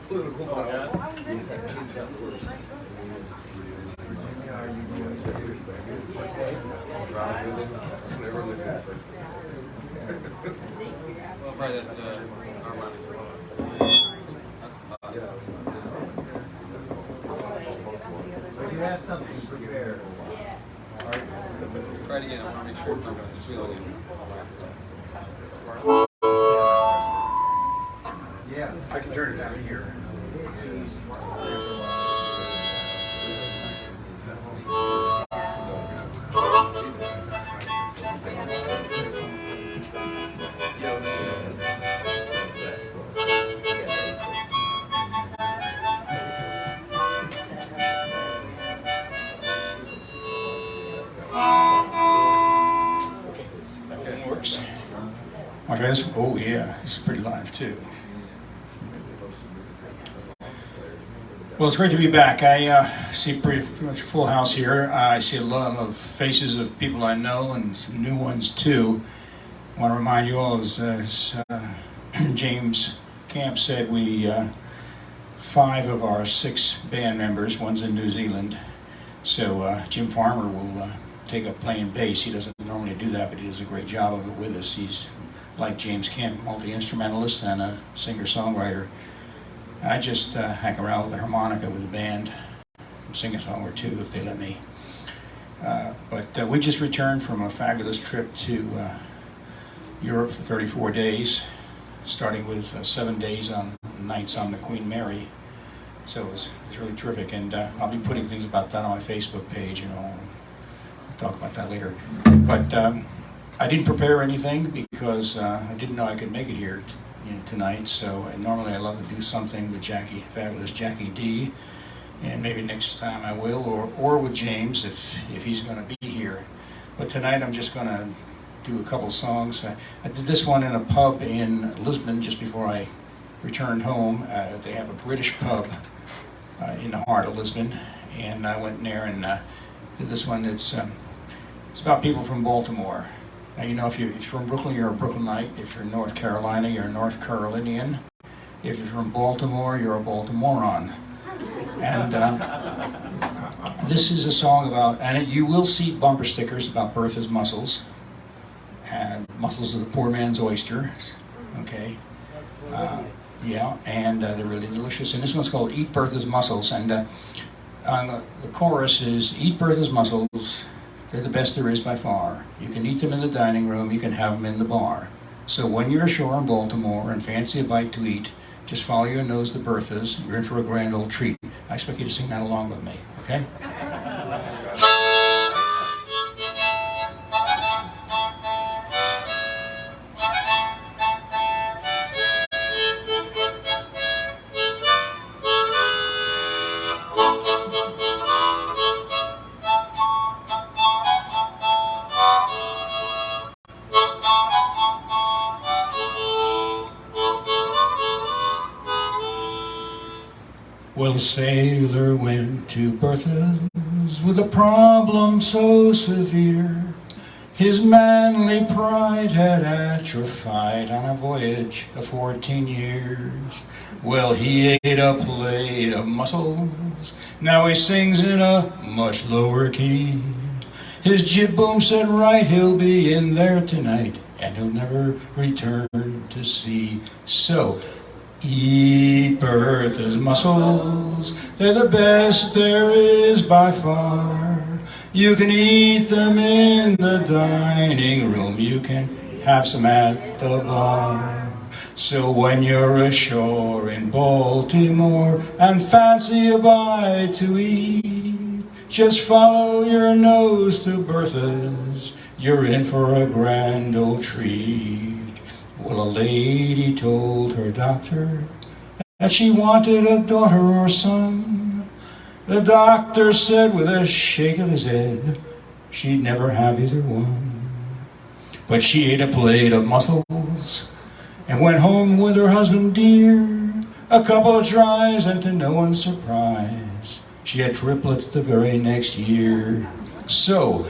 Political balance. Well, probably that harmonic. You have something prepared. Try it again. I want to make sure it's not going to squeal again. Yeah, I can turn it down here. Works. My guys, oh yeah, it's pretty live too. Well, it's great to be back. I see pretty much a full house here. I see a lot of faces of people I know and some new ones too. I want to remind you all, as James Camp said, we 5 of our 6 band members, one's in New Zealand. So Jim Farmer will take up playing bass. He doesn't normally do that, but he does a great job of it with us. He's like James Camp, multi-instrumentalist and a singer-songwriter. I just hack around with the harmonica with the band, sing a song or two if they let me. But we just returned from a fabulous trip to Europe for 34 days, starting with 7 days on nights on the Queen Mary. So it was really terrific, and I'll be putting things about that on my Facebook page, I'll talk about that later. But I didn't prepare anything because I didn't know I could make it here tonight. So normally I love to do something with fabulous Jackie D, and maybe next time I will, or with James if he's going to be here. But tonight I'm just going to do a couple songs. I did this one in a pub in Lisbon just before I returned home. They have a British pub in the heart of Lisbon, and I went in there and did this one. It's about people from Baltimore. Now, if you're from Brooklyn, you're a Brooklynite. If you're in North Carolina, you're a North Carolinian. If you're from Baltimore, you're a Baltimorean. And this is a song about, and you will see bumper stickers about Bertha's mussels. And mussels are the poor man's oyster, okay? Yeah, and they're really delicious. And this one's called Eat Bertha's Mussels. And the chorus is, eat Bertha's mussels, they're the best there is by far. You can eat them in the dining room, you can have them in the bar. So when you're ashore in Baltimore and fancy a bite to eat, just follow your nose to Bertha's, you're in for a grand old treat. I expect you to sing that along with me, okay? Well, a sailor went to Bertha's with a problem so severe. His manly pride had atrophied on a voyage of 14 years. Well, he ate a plate of mussels, now he sings in a much lower key. His jib boom said right, he'll be in there tonight, and he'll never return to sea. So, eat Bertha's mussels, they're the best there is by far. You can eat them in the dining room, you can have some at the bar. So when you're ashore in Baltimore and fancy a bite to eat, just follow your nose to Bertha's, you're in for a grand old treat. Well, a lady told her doctor that she wanted a daughter or son. The doctor said with a shake of his head, she'd never have either one. But she ate a plate of mussels and went home with her husband dear. A couple of tries, and to no one's surprise, she had triplets the very next year. So,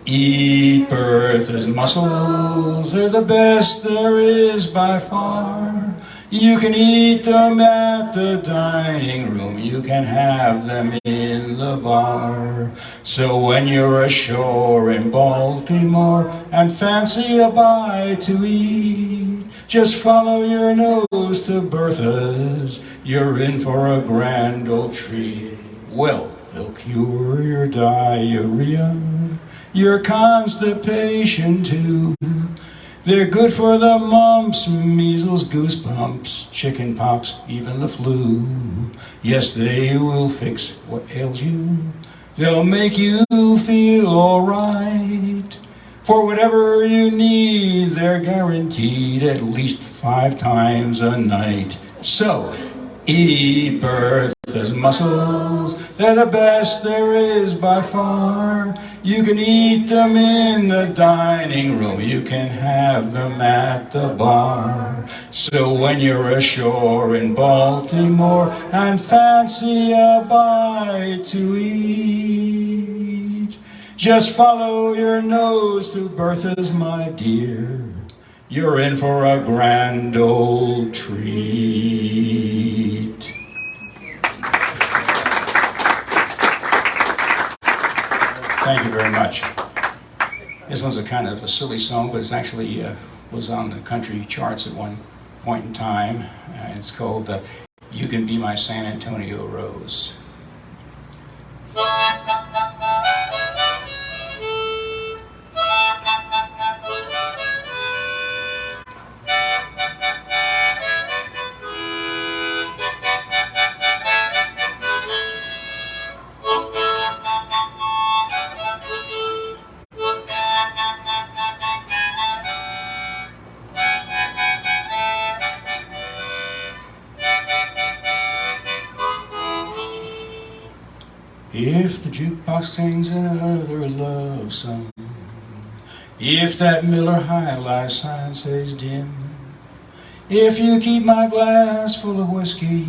Eat Bertha's mussels, they're the best there is by far. You can eat them at the dining room, you can have them in the bar. So when you're ashore in Baltimore and fancy a bite to eat, just follow your nose to Bertha's, you're in for a grand old treat. Well, they'll cure your diarrhea, your constipation too. They're good for the mumps, measles, goosebumps, chicken pox, even the flu. Yes, they will fix what ails you. They'll make you feel alright. For whatever you need, they're guaranteed at least 5 times a night. So, eat Bertha's mussels, they're the best there is by far. You can eat them in the dining room, you can have them at the bar. So when you're ashore in Baltimore and fancy a bite to eat, just follow your nose to Bertha's, my dear. You're in for a grand old treat. Thank you very much. This one's a kind of a silly song, but it's actually was on the country charts at one point in time. It's called You Can Be My San Antonio Rose. If the jukebox sings another love song, if that Miller High Life sign says dim, if you keep my glass full of whiskey,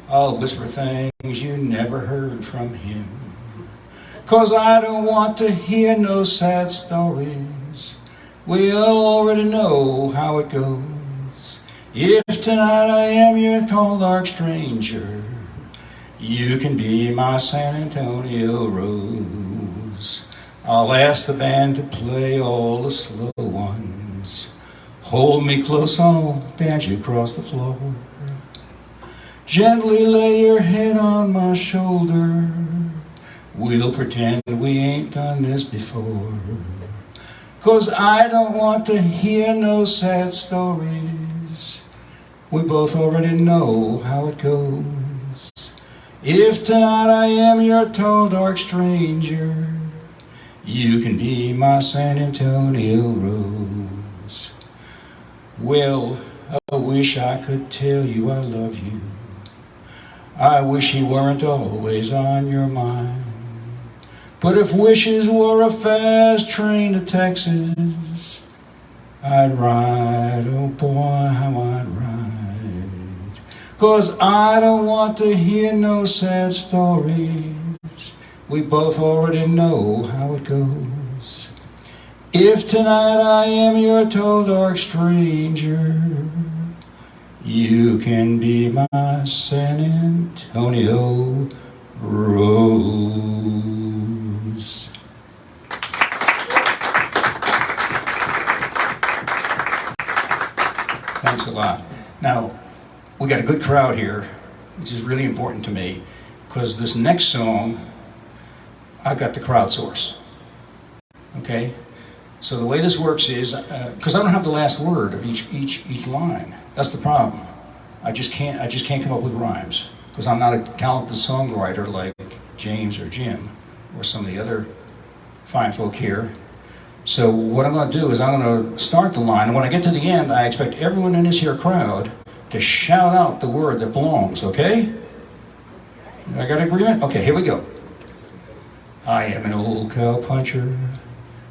I'll whisper things you never heard from him. 'Cause I don't want to hear no sad stories, we already know how it goes. If tonight I am your tall dark stranger, you can be my San Antonio Rose. I'll ask the band to play all the slow ones. Hold me close, I'll dance you across the floor. Gently lay your head on my shoulder. We'll pretend we ain't done this before. 'Cause I don't want to hear no sad stories, we both already know how it goes. If tonight I am your tall dark stranger, you can be my San Antonio Rose. Well, I wish I could tell you I love you. I wish he weren't always on your mind. But if wishes were a fast train to Texas, I'd ride, oh boy, how I'd ride. 'Cause I don't want to hear no sad stories, we both already know how it goes. If tonight I am your tall dark stranger, you can be my San Antonio Rose. Thanks a lot. Now, we got a good crowd here, which is really important to me, because this next song, I've got the crowdsource. Okay? So the way this works is, because I don't have the last word of each line. That's the problem. I just can't come up with rhymes, because I'm not a talented songwriter like James or Jim or some of the other fine folk here. So what I'm going to do is I'm going to start the line, and when I get to the end, I expect everyone in this here crowd to shout out the word that belongs, okay? I got agreement? Okay, here we go. I am an old cowpuncher.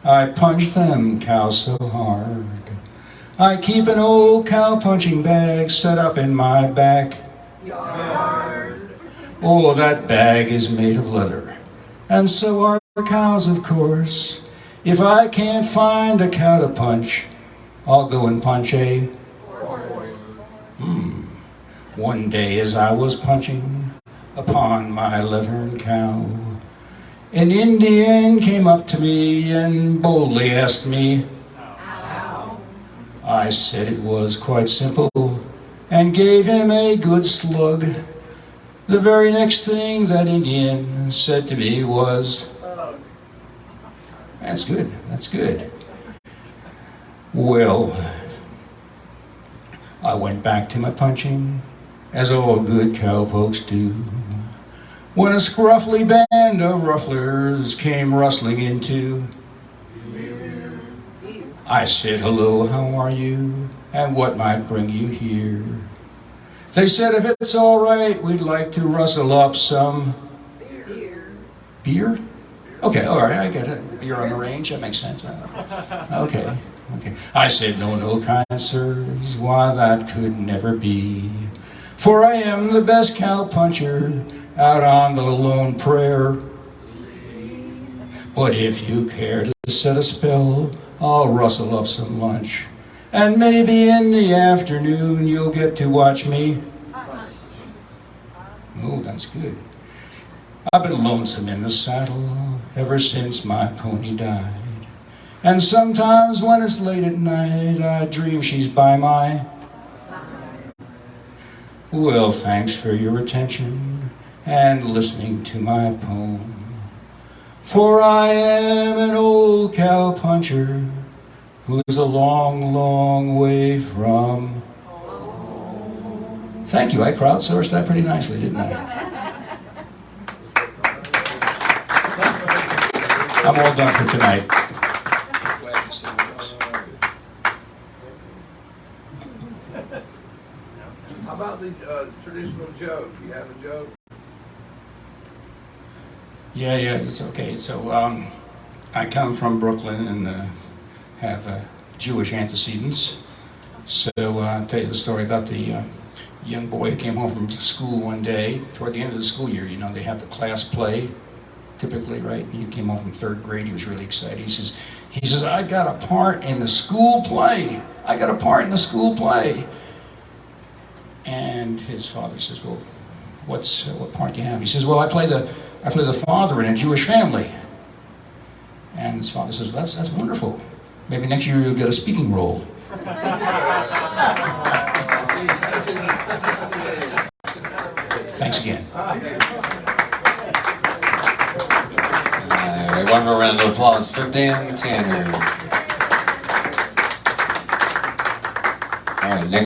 I punch them cows so hard. I keep an old cow punching bag set up in my backyard. Oh, that bag is made of leather, and so are cows, of course. If I can't find a cow to punch, I'll go and punch a One day as I was punching upon my leathern cow, an Indian came up to me and boldly asked me, "Ow." I said it was quite simple and gave him a good slug. The very next thing that Indian said to me was, "That's good, that's good." Well, I went back to my punching, as all good cowpokes do, when a scruffly band of rufflers came rustling into. I said, "Hello, how are you, and what might bring you here?" They said, "If it's all right, we'd like to rustle up some beer." Okay, all right, I get it. Beer on the range, that makes sense. Okay. I said, no, kind sirs, why that could never be. For I am the best cowpuncher out on the Lone Prayer. But if you care to set a spell, I'll rustle up some lunch. And maybe in the afternoon you'll get to watch me. Oh, that's good. I've been lonesome in the saddle ever since my pony died. And sometimes when it's late at night, I dream she's by my side. Well, thanks for your attention and listening to my poem. For I am an old cowpuncher who's a long, long way from home. Thank you. I crowdsourced that pretty nicely, didn't I? I'm all done for tonight. How about the traditional joke? You have a joke? Yeah, it's okay. So I come from Brooklyn and have Jewish antecedents. So I'll tell you the story about the young boy who came home from school one day. Toward the end of the school year, you know, they have the class play, typically, right? He came home from third grade. He was really excited. He says, "I got a part in the school play. I got a part in the school play." And his father says, "Well, what part do you have?" He says, "Well, I play the father in a Jewish family." And his father says, "That's wonderful. Maybe next year you'll get a speaking role." Thanks again. All right, one more round of applause for Dan Tanner. All right, next.